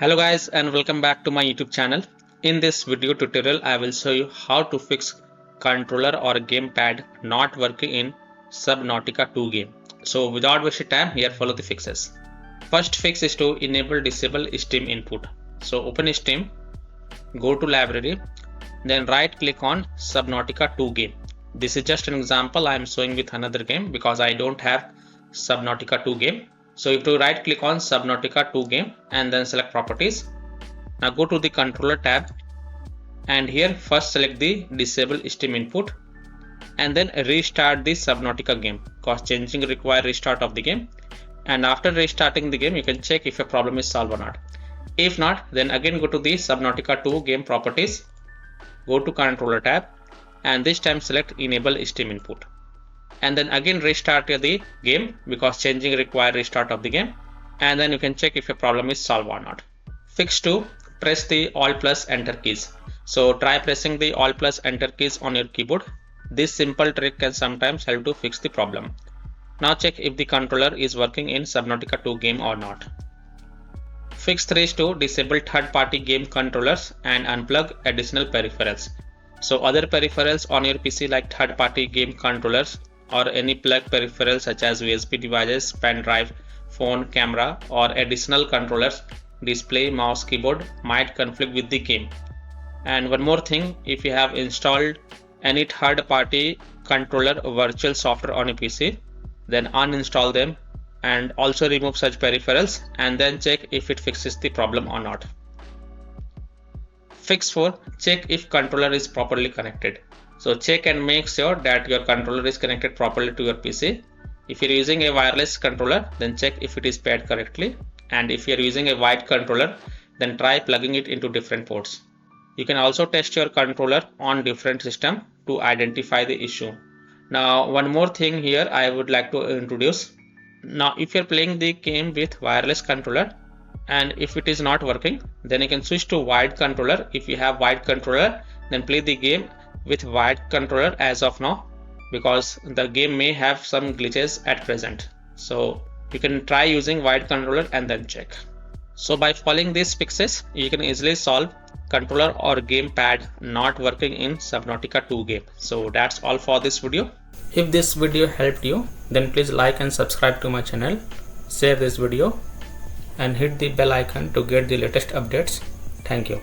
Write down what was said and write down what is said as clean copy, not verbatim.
Hello guys and welcome back to my YouTube channel. In this video tutorial I will show you how to fix controller or gamepad not working in Subnautica 2 game. So without wasting time, here follow the fixes. First fix is to enable disable Steam input. So open Steam, go to library, then right click on Subnautica 2 game. This is just an example I am showing with another game because I don't have Subnautica 2 game. So you have to right click on Subnautica 2 game and then select properties. Now go to the controller tab and here first select the disable Steam input and then restart the Subnautica game because changing require restart of the game, and after restarting the game you can check if a problem is solved or not. If not, then again go to the Subnautica 2 game properties, go to controller tab and this time select enable Steam input. And then again restart the game because changing require restart of the game, and then you can check if a problem is solved or not. Fix 2, press the Alt plus Enter keys. So try pressing the Alt plus Enter keys on your keyboard. This simple trick can sometimes help to fix the problem. Now check if the controller is working in Subnautica 2 game or not. Fix 3 is to disable third-party game controllers and unplug additional peripherals. So other peripherals on your PC like third-party game controllers or any plug peripherals such as USB devices, pen drive, phone, camera or additional controllers, display, mouse, keyboard might conflict with the game. And one more thing, if you have installed any third-party controller virtual software on your PC, then uninstall them and also remove such peripherals and then check if it fixes the problem or not. Fix 4, check if controller is properly connected. So check and make sure that your controller is connected properly to your PC. If you're using a wireless controller, then check if it is paired correctly, and if you're using a wired controller, then try plugging it into different ports. You can also test your controller on different systems to identify the issue. Now one more thing here I would like to introduce. Now if you're playing the game with wireless controller and if it is not working, then you can switch to wired controller. If you have wired controller, then play the game with wired controller as of now because the game may have some glitches at present. So you can try using wired controller and then check. So by following these fixes, you can easily solve controller or gamepad not working in Subnautica 2 game. So that's all for this video. If this video helped you, then please like and subscribe to my channel, share this video and hit the bell icon to get the latest updates. Thank you.